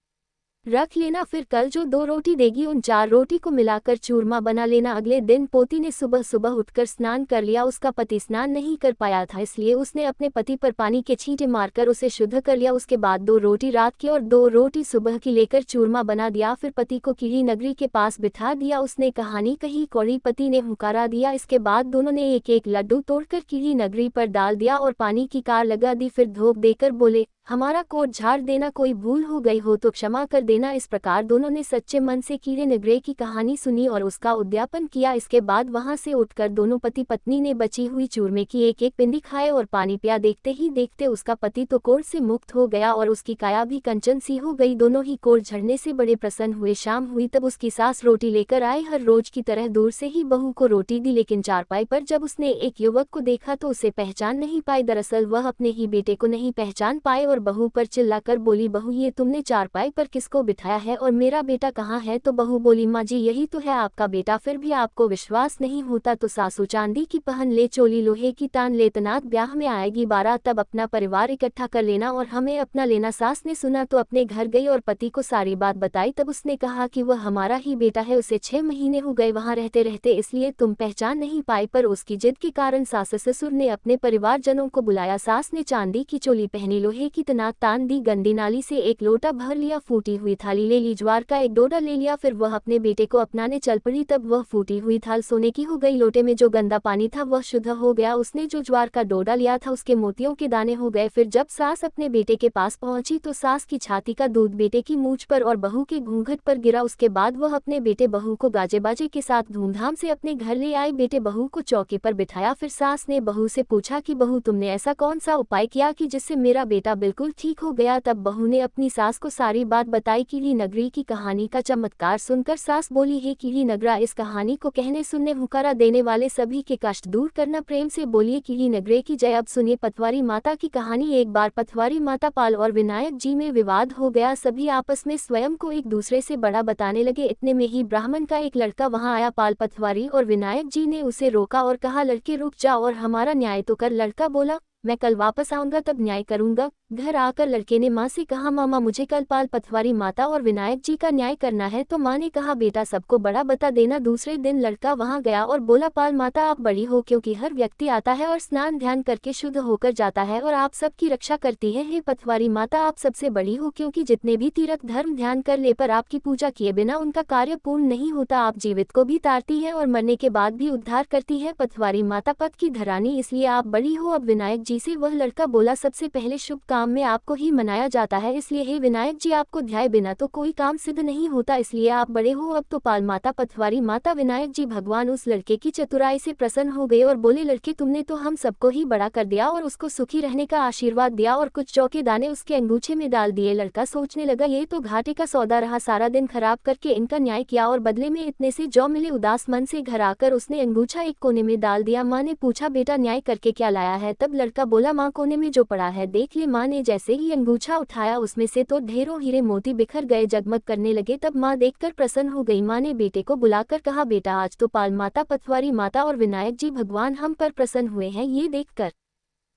रख लेना, फिर कल जो 2 रोटी देगी उन 4 रोटी को मिलाकर चूरमा बना लेना। अगले दिन पोती ने सुबह सुबह उठकर स्नान कर लिया। उसका पति स्नान नहीं कर पाया था, इसलिए उसने अपने पति पर पानी के छींटे मारकर उसे शुद्ध कर लिया। उसके बाद 2 रोटी रात की और 2 रोटी सुबह की लेकर चूरमा बना दिया। फिर पति को कीड़ी नगरी के पास बिठा दिया। उसने कहानी कही, कौड़ी पति ने हुंकारा दिया। इसके बाद दोनों ने 1-1 लड्डू तोड़कर कीड़ी नगरी पर डाल दिया और पानी की कार लगा दी। फिर धोख देकर बोले, हमारा कोढ़ झाड़ देना, कोई भूल हो गई हो तो क्षमा कर देना। इस प्रकार दोनों ने सच्चे मन से कीड़े नगरे की कहानी सुनी और उसका उद्यापन किया। इसके बाद वहां से उठकर दोनों पति पत्नी ने बची हुई चूरमे की 1-1 पिंडी खाए और पानी पिया। देखते ही देखते उसका पति तो कोढ़ से मुक्त हो गया और उसकी काया भी कंचन सी हो गई। दोनों ही कोढ़ झड़ने से बड़े प्रसन्न हुए। शाम हुई तब उसकी सास रोटी लेकर आए। हर रोज की तरह दूर से ही बहू को रोटी दी, लेकिन चारपाई पर जब उसने एक युवक को देखा तो उसे पहचान नहीं पाई। दरअसल वह अपने ही बेटे को नहीं पहचान पाए और बहू पर चिल्लाकर बोली, बहू ये तुमने चारपाई पर किसको बिठाया है और मेरा बेटा कहाँ है। तो बहू बोली, माँ जी यही तो है आपका बेटा। फिर भी आपको विश्वास नहीं होता तो सासू चांदी की पहन ले, चोली लोहे की तान ले, तनात ब्याह में आएगी बारात, तब अपना परिवार इकट्ठा कर लेना और हमें अपना लेना। सास ने सुना तो अपने घर गई और पति को सारी बात बताई। तब उसने कहा कि वह हमारा ही बेटा है, उसे 6 महीने हो गए वहाँ रहते रहते, इसलिए तुम पहचान नहीं पाई। पर उसकी जिद के कारण सास ससुर ने अपने परिवारजनों को बुलाया। सास ने चांदी की चोली पहनी, लोहे की इतना तान दी, गंदी नाली से एक लोटा भर लिया, फूटी हुई थाली ले ली, ज्वार का एक डोडा ले लिया, फिर वह अपने बेटे को अपनाने चल पड़ी। तब वह फूटी हुई थाल सोने की हो गई, लोटे में जो गंदा पानी था वह शुद्ध हो गया, उसने जो ज्वार का डोडा लिया था उसके मोतियों के दाने हो गए। फिर जब सास अपने बेटे के पास पहुंची तो सास की छाती का दूध बेटे की मूंछ पर और बहू के घूंघट पर गिरा। उसके बाद वह अपने बेटे बहू को गाजे बाजे के साथ धूमधाम से अपने घर ले आई। बेटे बहू को चौकी पर बिठाया, फिर सास ने बहू से पूछा कि बहू, तुमने ऐसा कौन सा उपाय किया कि जिससे मेरा बेटा बिल्कुल ठीक हो गया। तब बहू ने अपनी सास को सारी बात बताई। कीली नगरी की कहानी का चमत्कार सुनकर सास बोली, हे कीली नगरा, इस कहानी को कहने सुनने हुक्कारा देने वाले सभी के कष्ट दूर करना, प्रेम से बोलिए कीली नगरे की जय। अब सुनिए पथवारी माता की कहानी। एक बार पथवारी माता पाल और विनायक जी में विवाद हो गया। सभी आपस में स्वयं को एक दूसरे से बड़ा बताने लगे। इतने में ही ब्राह्मण का एक लड़का वहां आया। पाल, पथवारी और विनायक जी ने उसे रोका और कहा, लड़के रुक जाओ और हमारा न्याय तो कर। लड़का बोला, मैं कल वापस आऊंगा तब न्याय करूंगा। घर आकर लड़के ने माँ से कहा, मामा मुझे कल पाल, पथवारी माता और विनायक जी का न्याय करना है। तो माँ ने कहा, बेटा सबको बड़ा बता देना। दूसरे दिन लड़का वहां गया और बोला, पाल माता आप बड़ी हो, क्योंकि हर व्यक्ति आता है और स्नान ध्यान करके शुद्ध होकर जाता है और आप सबकी रक्षा करती है। हे पथवारी माता, आप सबसे बड़ी हो, क्योंकि जितने भी तीर्थ धर्म ध्यान कर ले पर आपकी पूजा किए बिना उनका कार्य पूर्ण नहीं होता। आप जीवित को भी तारती है और मरने के बाद भी उद्धार करती है। पथवारी माता पद की धरानी, इसलिए आप बड़ी हो। अब विनायक जी से वह लड़का बोला, सबसे पहले शुभ काम में आपको ही मनाया जाता है, इसलिए हे विनायक जी, आपको ध्याए बिना तो कोई काम सिद्ध नहीं होता, इसलिए आप बड़े हो। अब तो पाल माता, पथवारी माता, विनायक जी भगवान उस लड़के की चतुराई से प्रसन्न हो गए और बोले, लड़के तुमने तो हम सबको ही बड़ा कर दिया और उसको सुखी रहने का आशीर्वाद दिया और कुछ जौ के दाने उसके अंगूछे में डाल दिए। लड़का सोचने लगा, ये तो घाटे का सौदा रहा, सारा दिन खराब करके इनका न्याय किया और बदले में इतने से जौ मिले। उदास मन से घर आकर उसने अंगूछा एक कोने में डाल दिया। माँ ने पूछा, बेटा न्याय करके क्या लाया है? तब लड़का बोला, माँ कोने में जो पड़ा है देख ले। माँ ने जैसे ही अंगूछा उठाया उसमें से तो ढेरों हीरे मोती बिखर गए, जगमग करने लगे। तब माँ देखकर प्रसन्न हो गई। माँ ने बेटे को बुलाकर कहा, बेटा आज तो पाल माता, पथवारी माता और विनायक जी भगवान हम पर प्रसन्न हुए हैं। ये देखकर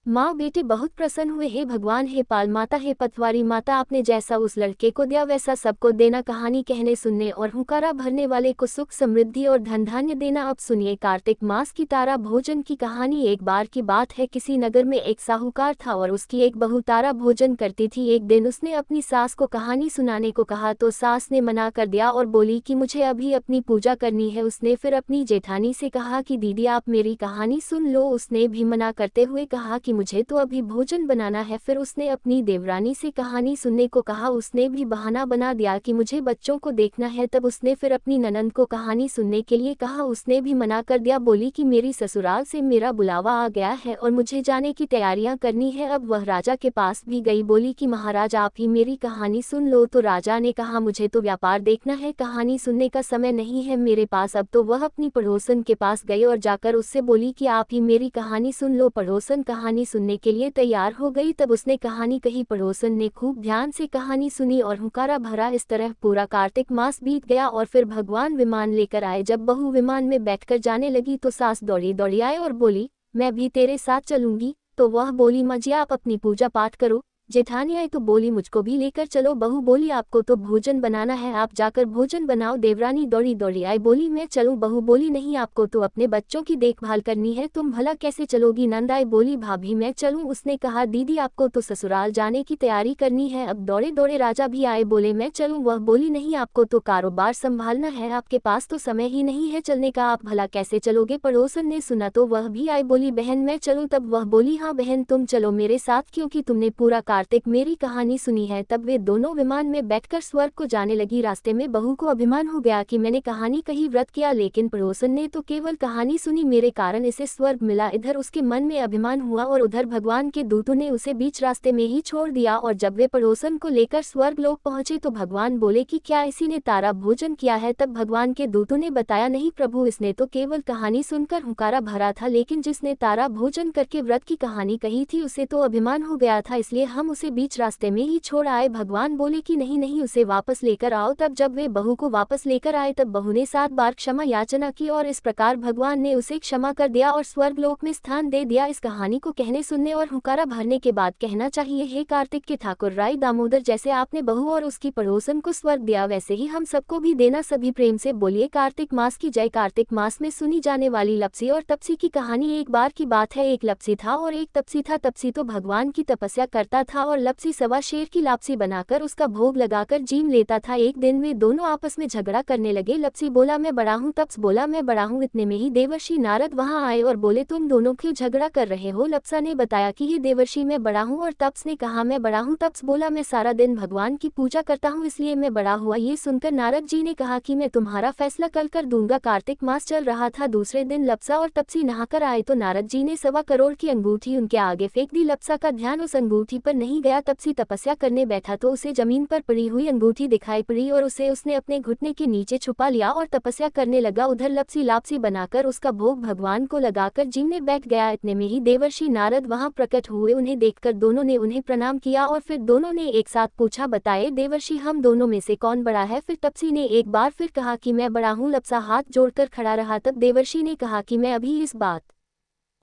माँ बेटे बहुत प्रसन्न हुए। हे भगवान, हे पाल माता, हे पथवारी माता, आपने जैसा उस लड़के को दिया वैसा सबको देना। कहानी कहने सुनने और हुंकारा भरने वाले को सुख समृद्धि और धन धान्य देना। अब सुनिए कार्तिक मास की तारा भोजन की कहानी। एक बार की बात है, किसी नगर में एक साहूकार था और उसकी एक बहू तारा भोजन करती थी। एक दिन उसने अपनी सास को कहानी सुनाने को कहा तो सास ने मना कर दिया और बोली कि मुझे अभी अपनी पूजा करनी है। उसने फिर अपनी जेठानी से कहा कि दीदी आप मेरी कहानी सुन लो। उसने भी मना करते हुए कहा कि मुझे तो अभी भोजन बनाना है। फिर उसने अपनी देवरानी से कहानी सुनने को कहा, उसने भी बहाना बना दिया कि मुझे बच्चों को देखना है। तब उसने फिर अपनी ननंद को कहानी सुनने के लिए कहा, उसने भी मना कर दिया, बोली कि मेरी ससुराल से मेरा बुलावा आ गया है और मुझे जाने की तैयारियां करनी है। अब वह राजा के पास भी गई, बोली कि महाराज आप ही मेरी कहानी सुन लो। तो राजा ने कहा, मुझे तो व्यापार देखना है, कहानी सुनने का समय नहीं है मेरे पास। अब तो वह अपनी पड़ोसन के पास गई और जाकर उससे बोली कि आप ही मेरी कहानी सुन लो। पड़ोसन कहानी सुनने के लिए तैयार हो गई। तब उसने कहानी कही, पड़ोसन ने खूब ध्यान से कहानी सुनी और हुंकारा भरा। इस तरह पूरा कार्तिक मास बीत गया और फिर भगवान विमान लेकर आए। जब बहू विमान में बैठकर जाने लगी तो सास दौड़ी दौड़ी आए और बोली, मैं भी तेरे साथ चलूंगी। तो वह बोली, माँ जी आप अपनी पूजा पाठ करो। जेठानी आई तो बोली, मुझको भी लेकर चलो। बहू बोली, आपको तो भोजन बनाना है, आप जाकर भोजन बनाओ। देवरानी दौड़ी दौड़ी आई, बोली मैं चलूं। बहू बोली, नहीं आपको तो अपने बच्चों की देखभाल करनी है, तुम भला कैसे चलोगी? नंद आई, बोली भाभी मैं चलूं। उसने कहा, दीदी आपको तो ससुराल जाने की तैयारी करनी है। अब दौड़े दौड़े राजा भी आए, बोले मैं चलूं। वह बोली, नहीं आपको तो कारोबार संभालना है, आपके पास तो समय ही नहीं है चलने का, आप भला कैसे चलोगे? पड़ोसन ने सुना तो वह भी आई, बोली बहन मैं चलूं। तब वह बोली, हाँ बहन तुम चलो मेरे साथ, क्योंकि तुमने पूरा कार्तिक मेरी कहानी सुनी है। तब वे दोनों विमान में बैठकर स्वर्ग को जाने लगी। रास्ते में बहू को अभिमान हो गया कि मैंने कहानी कही, व्रत किया, लेकिन पड़ोसन ने तो केवल कहानी सुनी, मेरे कारण इसे स्वर्ग मिला। इधर उसके मन में अभिमान हुआ और उधर भगवान के दूतों ने उसे बीच रास्ते में ही छोड़ दिया। और जब वे पड़ोसन को लेकर स्वर्ग लोक पहुंचे तो भगवान बोले कि क्या इसी ने तारा भोजन किया है? तब भगवान के दूतों ने बताया, नहीं प्रभु, इसने तो केवल कहानी सुनकर हुंकारा भरा था, लेकिन जिसने तारा भोजन करके व्रत की कहानी कही थी उसे तो अभिमान हो गया था, इसलिए हम उसे बीच रास्ते में ही छोड़ आए। भगवान बोले कि नहीं नहीं, उसे वापस लेकर आओ। तब जब वे बहू को वापस लेकर आए तब बहू ने 7 बार क्षमा याचना की और इस प्रकार भगवान ने उसे क्षमा कर दिया और स्वर्ग लोक में स्थान दे दिया। इस कहानी को कहने सुनने और हुंकारा भरने के बाद कहना चाहिए, हे कार्तिक के ठाकुर राय दामोदर, जैसे आपने बहू और उसकी पड़ोसन को स्वर्ग दिया वैसे ही हम सबको भी देना। सभी प्रेम से बोलिए कार्तिक मास की जय। कार्तिक मास में सुनी जाने वाली लपसी और तपसी की कहानी। एक बार की बात है, एक लपसी था और एक तपसी था। तपसी तो भगवान की तपस्या करता था था और लपसी सवा शेर की लापसी बनाकर उसका भोग लगाकर जीम लेता था। एक दिन वे दोनों आपस में झगड़ा करने लगे। लपसी बोला मैं बड़ा हूँ, तप्स बोला मैं बड़ा हूँ। इतने में ही देवर्षि नारद वहां आए और बोले तुम दोनों क्यों झगड़ा कर रहे हो। लपसा ने बताया कि ये देवर्षि मैं बड़ा हूँ, और तप्स ने कहा मैं बड़ा हूँ। तप्स बोला मैं सारा दिन भगवान की पूजा करता हूँ इसलिए मैं बड़ा हुआ। ये सुनकर नारद जी ने कहा कि मैं तुम्हारा फैसला कल कर दूंगा। कार्तिक मास चल रहा था। दूसरे दिन लपसा और तपसी नहाकर आए तो नारद जी ने 1.25 करोड़ की अंगूठी उनके आगे फेंक दी। लपसा का ध्यान उस अंगूठी पर नहीं गया। तपसी तपस्या करने बैठा तो उसे जमीन पर पड़ी हुई अंगूठी दिखाई पड़ी और उसने अपने घुटने के नीचे छुपा लिया और तपस्या करने लगा। उधर लपसी लापसी बनाकर उसका भोग भगवान को लगाकर जीमने बैठ गया। इतने में ही देवर्षि नारद वहां प्रकट हुए। उन्हें देखकर दोनों ने उन्हें प्रणाम किया और फिर दोनों ने एक साथ पूछा बताए देवर्षि हम दोनों में से कौन बड़ा है। फिर तपसी ने एक बार फिर कहा कि मैं बड़ा हूँ। लपसा हाथ जोड़कर खड़ा रहा। तब देवर्षि ने कहा कि मैं अभी इस बात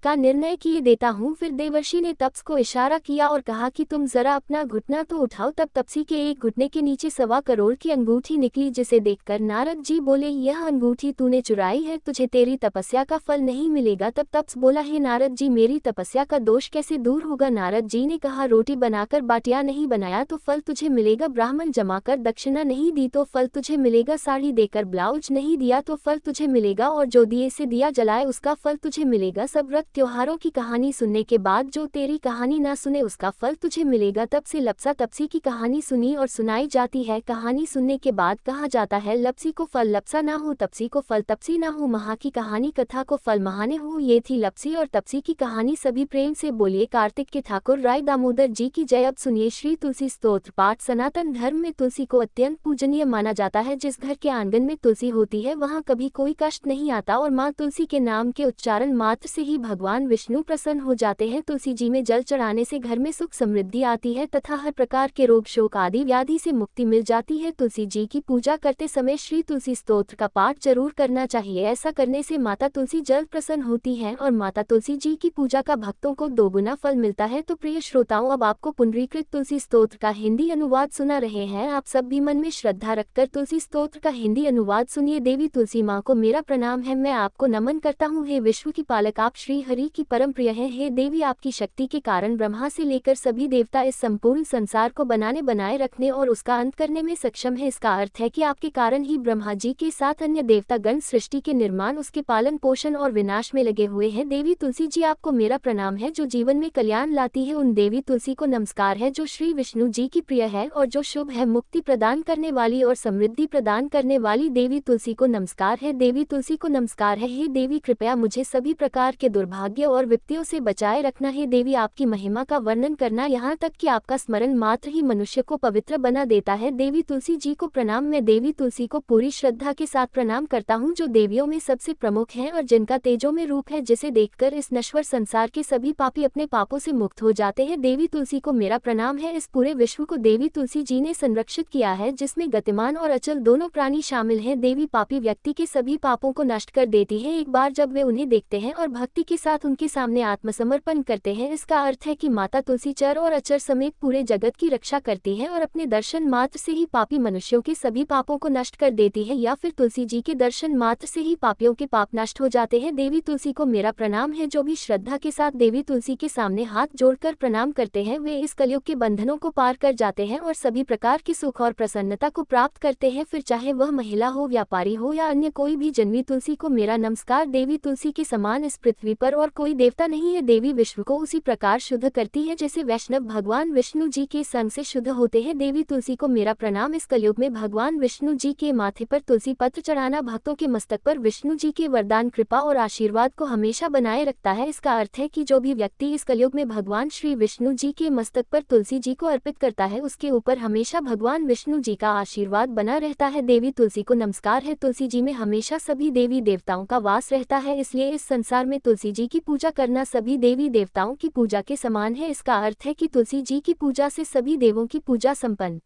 का निर्णय किए देता हूँ। फिर देवर्षि ने तप्स को इशारा किया और कहा कि तुम जरा अपना घुटना तो उठाओ। तब तपसी के एक घुटने के नीचे 1.25 करोड़ की अंगूठी निकली, जिसे देखकर नारद जी बोले यह अंगूठी तूने चुराई है, तुझे तेरी तपस्या का फल नहीं मिलेगा। तब तप्स बोला हे नारद जी मेरी तपस्या का दोष कैसे दूर होगा। नारद जी ने कहा रोटी बनाकर बाटिया नहीं बनाया तो फल तुझे मिलेगा, ब्राह्मण जमाकर दक्षिणा नहीं दी तो फल तुझे मिलेगा, साड़ी देकर ब्लाउज नहीं दिया तो फल तुझे मिलेगा, और जो दिए से दिया जलाए उसका फल तुझे मिलेगा। सब व्रत त्योहारों की कहानी सुनने के बाद जो तेरी कहानी ना सुने उसका फल तुझे मिलेगा। तब से लपसा तपसी की कहानी सुनी और सुनाई जाती है। कहानी सुनने के बाद कहा जाता है लपसी को फल लपसा ना हो, तपसी को फल तपसी ना हो, महा की कहानी कथा को फल महाने हो। ये थी लपसी और तपसी की कहानी। सभी प्रेम से बोलिए कार्तिक के ठाकुर राय दामोदर जी की जय। अब सुनिए श्री तुलसी स्तोत्र पाठ। सनातन धर्म में तुलसी को अत्यंत पूजनीय माना जाता है। जिस घर के आंगन में तुलसी होती है वहाँ कभी कोई कष्ट नहीं आता और माँ तुलसी के नाम के उच्चारण मात्र से ही भगवान विष्णु प्रसन्न हो जाते हैं। तुलसी जी में जल चढ़ाने से घर में सुख समृद्धि आती है तथा हर प्रकार के रोग शोक आदि व्याधि से मुक्ति मिल जाती है। तुलसी जी की पूजा करते समय श्री तुलसी स्तोत्र का पाठ जरूर करना चाहिए। ऐसा करने से माता तुलसी जल्द प्रसन्न होती है और माता तुलसी जी की पूजा का भक्तों को दोगुना फल मिलता है। तो प्रिय श्रोताओं, अब आपको पुंडरीकृत तुलसी स्तोत्र का हिंदी अनुवाद सुना रहे हैं। आप सब भी मन में श्रद्धा रखकर तुलसी स्तोत्र का हिंदी अनुवाद सुनिए। देवी तुलसी माँ को मेरा प्रणाम है, मैं आपको नमन करता हूँ। हे विश्व की पालक, आप श्री हरि की परम प्रिय है। हे देवी, आपकी शक्ति के कारण ब्रह्मा से लेकर सभी देवता इस संपूर्ण संसार को बनाए रखने और उसका अंत करने में सक्षम है। इसका अर्थ है कि आपके कारण ही ब्रह्मा जी के साथ अन्य देवता गण सृष्टि के निर्माण, उसके पालन पोषण और विनाश में लगे हुए हैं। देवी तुलसी जी आपको मेरा प्रणाम है, जो जीवन में कल्याण लाती है। उन देवी तुलसी को नमस्कार है जो श्री विष्णु जी की प्रिय है और जो शुभ है, मुक्ति प्रदान करने वाली और समृद्धि प्रदान करने वाली देवी तुलसी को नमस्कार है। देवी तुलसी को नमस्कार है। हे देवी, कृपया मुझे सभी प्रकार के दुर्भाग्य और विपत्तियों से बचाए रखना है। देवी, आपकी महिमा का वर्णन करना, यहाँ तक कि आपका स्मरण मात्र ही मनुष्य को पवित्र बना देता है। देवी तुलसी जी को प्रणाम। मैं देवी तुलसी को पूरी श्रद्धा के साथ प्रणाम करता हूँ, जो देवियों में सबसे प्रमुख है और जिनका तेजो में रूप है, जिसे देखकर इस नश्वर संसार के सभी पापी अपने पापों से मुक्त हो जाते हैं। देवी तुलसी को मेरा प्रणाम है। इस पूरे विश्व को देवी तुलसी जी ने संरक्षित किया है, जिसमें गतिमान और अचल दोनों प्राणी शामिल हैं। देवी पापी व्यक्ति के सभी पापों को नष्ट कर देती है एक बार जब वे उन्हें देखते हैं और भक्ति के साथ उनके सामने आत्मसमर्पण करते हैं। इसका अर्थ है कि माता तुलसी चर और अचर समेत पूरे जगत की रक्षा करती है और अपने दर्शन मात्र से ही पापी मनुष्यों के सभी पापों को नष्ट कर देती है, या फिर तुलसी जी के दर्शन मात्र से ही पापियों के पाप नष्ट हो जाते हैं। देवी तुलसी को मेरा प्रणाम है। जो भी श्रद्धा के साथ देवी तुलसी के सामने हाथ जोड़कर प्रणाम करते हैं वे इस कलयुग के बंधनों को पार कर जाते हैं और सभी प्रकार की सुख और प्रसन्नता को प्राप्त करते हैं, फिर चाहे वह महिला हो, व्यापारी हो या अन्य कोई भी। जन्मी तुलसी को मेरा नमस्कार। देवी तुलसी के समान इस पृथ्वी पर और कोई देवता नहीं है। देवी विश्व को उसी प्रकार शुद्ध करती है जैसे वैष्णव भगवान विष्णु जी के संग से शुद्ध होते हैं। देवी तुलसी को मेरा प्रणाम। इस कलयुग में भगवान विष्णु जी के माथे पर तुलसी पत्र चढ़ाना भक्तों के मस्तक पर विष्णु जी के वरदान, कृपा और आशीर्वाद को हमेशा बनाए रखता है। इसका अर्थ है कि जो भी व्यक्ति इस कलयुग में भगवान श्री विष्णु जी के मस्तक पर तुलसी जी को अर्पित करता है उसके ऊपर हमेशा भगवान विष्णु जी का आशीर्वाद बना रहता है। देवी तुलसी को नमस्कार है। तुलसी जी में हमेशा सभी देवी देवताओं का वास रहता है, इसलिए इस संसार में तुलसी जी की पूजा करना सभी देवी देवताओं की पूजा के समान है। इसका अर्थ है कि तुलसी जी की पूजा से सभी देवों की पूजा संपन्न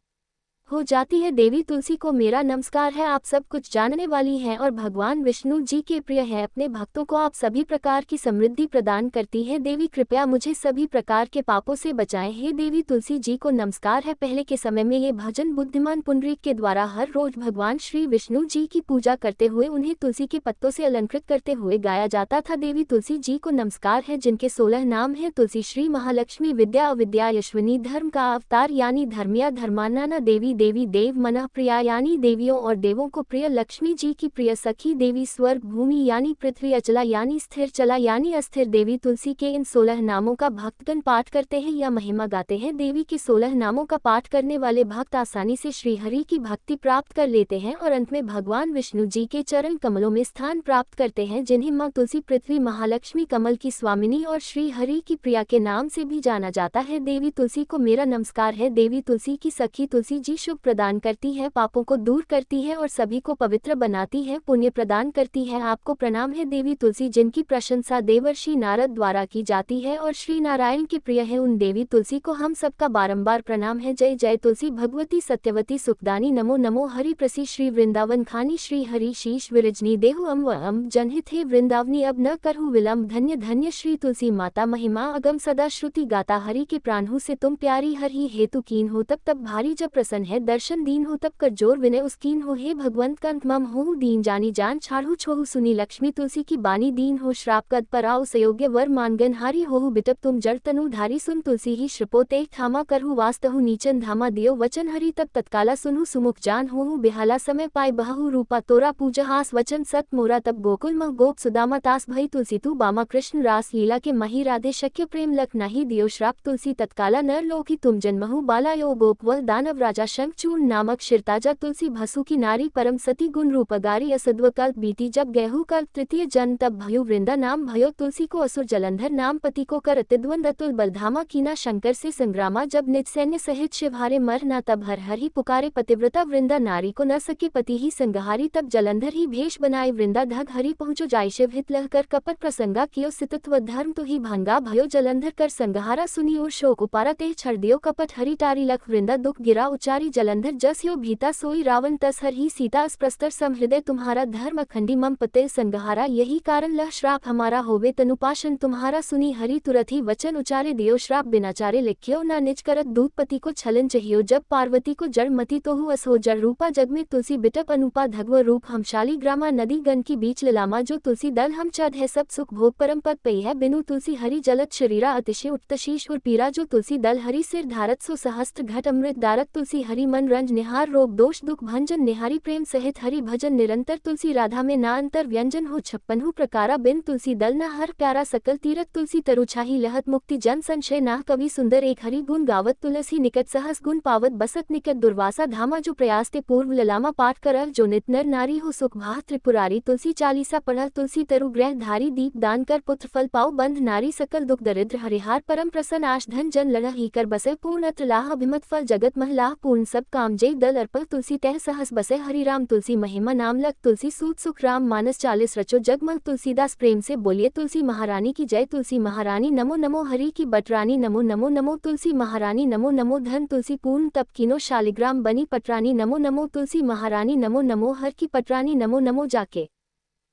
हो जाती है। देवी तुलसी को मेरा नमस्कार है। आप सब कुछ जानने वाली हैं और भगवान विष्णु जी के प्रिय है। अपने भक्तों को आप सभी प्रकार की समृद्धि प्रदान करती है। देवी कृपया मुझे सभी प्रकार के पापों से बचाएं। हे देवी तुलसी जी को नमस्कार है। पहले के समय में ये भजन बुद्धिमान पुंडरीक के द्वारा हर रोज भगवान श्री विष्णु जी की पूजा करते हुए उन्हें तुलसी के पत्तों से अलंकृत करते हुए गाया जाता था। देवी तुलसी जी को नमस्कार है, जिनके 16 नाम है। तुलसी श्री महालक्ष्मी, विद्या अविद्या यशविनी, धर्म का अवतार यानी धर्मिया, धर्मान्ना देवी, देवी देव मनः प्रिया यानी देवियों और देवों को प्रिय, लक्ष्मी जी की प्रिय सखी, देवी स्वर्ग भूमि यानी पृथ्वी, अचला यानी स्थिर, चला यानी अस्थिर। देवी तुलसी के इन 16 नामों का भक्तगण पाठ करते हैं या महिमा गाते हैं। देवी के 16 नामों का पाठ करने वाले भक्त आसानी से श्रीहरि की भक्ति प्राप्त कर लेते हैं और अंत में भगवान विष्णु जी के चरण कमलों में स्थान प्राप्त करते हैं, जिन्हें माँ तुलसी, पृथ्वी, महालक्ष्मी, कमल की स्वामिनी और श्रीहरि की प्रिया के नाम से भी जाना जाता है। देवी तुलसी को मेरा नमस्कार है। देवी तुलसी की सखी तुलसी जी शुभ प्रदान करती है, पापों को दूर करती है और सभी को पवित्र बनाती है, पुण्य प्रदान करती है। आपको प्रणाम है। देवी तुलसी जिनकी प्रशंसा देवर्षि नारद द्वारा की जाती है और श्री नारायण के प्रिय है, उन देवी तुलसी को हम सबका बारंबार प्रणाम है। जय जय तुलसी भगवती सत्यवती सुखदानी, नमो नमो हरि प्रसी, श्री वृंदावन खानी, श्री हरि शीश विरजनी देहु अम जनहित हे वृंदावनी, अब न करहु विलम्ब, धन्य धन्य श्री तुलसी माता, महिमा अगम सदा श्रुति गाता, हरि के प्राणहु से तुम प्यारी, हरि हेतु कीन हो तब तब भारी, जब प्रसन्न है दर्शन दीन हो तब कर जोर विनय उसकीन हो। हे भगवंत कंत मम हो दीन जानी, जान छाड़ू छोहु सुनी, लक्ष्मी तुलसी की बानी, दीन हो श्राप कद पर आओ, सयोग्य वर मानगन हारी होहु बिटप, तुम जड़ तनु धारी, सुन तुलसी ही श्रिपोते थामा, करहु वास्तहु नीचन धामा, दियो वचन हरि तब तत्काला, सुनहु सुमुख जान होहु बिहाला, समय पाए बहु रूपा तोरा, पूजा हास वचन सत मोरा, तब गोकुल मह गोप सुदामा, तास भई तुलसी तू बामा, कृष्ण रास लीला के मही, राधे शक्य प्रेम लख नहीं, दियो श्राप तुलसी तत्काला, नर लोकी तुम जन्महु बाला, यो गोपवल दानव राजा, शंखचूर्ण नामक शिरताजा, तुलसी भसु की नारी, परम सती गुण रूपगारी, असद्व कल्प बीती जब गेहू कल्प, तृतीय जन्म तब भयो वृंदा नाम भयो, तुलसी को असुर जलंधर नाम, पति को कर अतिद्वंद अतुल बलधामा, कीना शंकर से संग्रामा, जब निज सैन्य सहित शिवहारे मर ना, तब हर हर ही पुकारे, पतिव्रता वृंदा नारी को न सके पति ही संगहारी, तब जलंधर ही भेष बनाए वृंदा, धग हरि पहुँचो जाय शिव हित लह कर, कपट प्रसंगा कियो सितत्व धर्म तो ही भंगा, भयो जलंधर कर संगहारा, सुनी और शोक उपारा, तेह छड़ दियो कपट हरि टारी, लख वृंदा दुख गिरा उचारी, जलंधर जस यो भीता सोई रावण, तस हर ही सीता अस्प्रस्तर समहृदय, तुम्हारा धर्म अखंडी मम पते संगहारा, यही कारण लह श्राप हमारा होवे तनुपाशन तुम्हारा, सुनी हरि तुरत ही वचन उचारे, दियो श्राप बिना चारे, लिख्यो ना निज करत दूत, पति को छलन चाहियो, जब पार्वती को जड़ मती तो हु असो जड़ रूपा, जग में तुलसी बिटप अनुपा, धगव रूप हमशाली ग्रामा, नदी गण की बीच ललामा, जो तुलसी दल हम चद है, सब सुख भोग परम पद पई है, बिनु तुलसी हरि जलत शरीरा, अतिशय उठतशीश और पीरा, जो तुलसी दल हरि सिर धारत, सो सहस्त्र घट अमृत दारत, तुलसी हरि मन रंज निहार, रोग दोष दुख भंजन निहारी, प्रेम सहित हरि भजन निरंतर, तुलसी राधा में ना अंतर, व्यंजन हो 56 प्रकारा, बिन तुलसी दल न हर प्यारा, सकल तीरथ तुलसी तरुछाही लहत, मुक्ति जन संशय ना, कवि सुंदर एक हरि गुण गावत, तुलसी निकट सहस गुण पावत, बसत निकट दुर्वासा धामा, जो प्रयासते पूर्व ललामा, पाठ करल जो नित नर नारी, हो सुख भाह त्रिपुरारी, तुलसी चालीसा पढ़ल, तुलसी तरु ग्रह धारी, दीप दान कर पुत्र फल पाओ, बंध नारी सकल दुख दरिद्र हरिहार, परम प्रसन्न आश धन जन लड़ा ही कर बसे, पूर्ण लाह अभिमत फल जगत महिलाह, पूर्ण सब काम जय दल अर्पल, तुलसी तह सहस बसे हरि राम, तुलसी महिमा नाम लग, तुलसी सूत सुख राम मानस 40 रचो जगमग, तुलसीदास प्रेम से बोलिए तुलसी महारानी की जय, तुलसी महारानी नमो नमो, हरि की बटरानी नमो नमो नमो, तुलसी महारानी नमो नमो, धन तुलसी पूर्ण तप कीनो, शालिग्राम बनी पटरानी नमो नमो, तुलसी महारानी नमो नमो, हर की पटरानी नमो नमो, जाके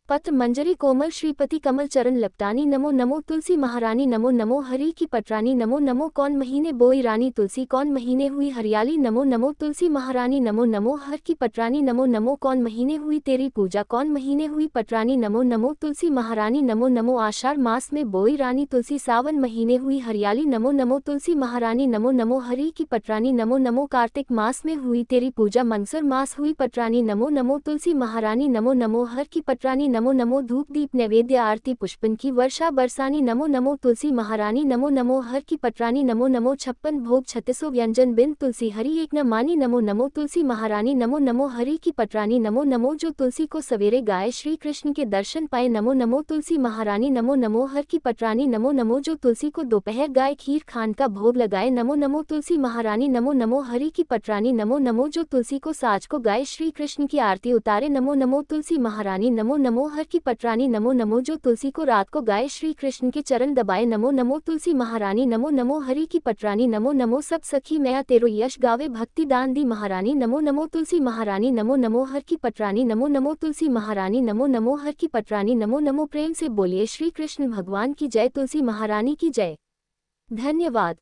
पत्र मंजरी कोमल श्रीपति कमल चरण लपटानी नमो नमो, तुलसी महारानी नमो नमो, हरि की पटरानी नमो नमो, कौन महीने बोई रानी तुलसी, कौन महीने हुई हरियाली नमो नमो, तुलसी महारानी नमो नमो, हर की पटरानी नमो नमो, कौन महीने हुई तेरी पूजा, कौन महीने हुई पटरानी नमो नमो, तुलसी महारानी नमो नमो, आषाढ़ मास में बोई रानी तुलसी, सावन महीने हुई हरियाली नमो नमो, तुलसी महारानी नमो नमो, हरि की पटरानी नमो नमो, कार्तिक मास में हुई तेरी पूजा, मंगसर मास हुई पटरानी नमो नमो, तुलसी महारानी नमो नमो, हर की पटरानी नमो नमो, धूप दीप नैवेद्य आरती पुष्पन की वर्षा बरसानी नमो नमो, तुलसी महारानी नमो नमो, हर की पटरानी नमो नमो, 56 भोग 36 व्यंजन बिन तुलसी हरि एक न मानी नमो नमो, तुलसी महारानी नमो नमो, हरि की पटरानी नमो नमो, जो तुलसी को सवेरे गाए श्री कृष्ण के दर्शन पाए नमो नमो, तुलसी महारानी नमो नमो, हर की पटरानी नमो नमो, जो तुलसी को दोपहर गाए खीर खान का भोग लगाए नमो नमो, तुलसी महारानी नमो नमो, हरि की पटरानी नमो नमो, जो तुलसी को साज को गाए श्री कृष्ण की आरती उतारे नमो नमो, तुलसी महारानी नमो नमो, नमो हर की पटरानी नमो नमो जो तुलसी को रात को गाए श्री कृष्ण के चरण दबाए नमो नमो तुलसी महारानी नमो नमो हरि की पटरानी नमो नमो सब सखी मैया तेरो यश गावे भक्ति दान दी महारानी नमो नमो तुलसी महारानी नमो नमो हर की पटरानी नमो नमो तुलसी महारानी नमो नमो हर की पटरानी नमो नमो प्रेम से बोलिए श्री कृष्ण भगवान की जय तुलसी महारानी की जय। धन्यवाद।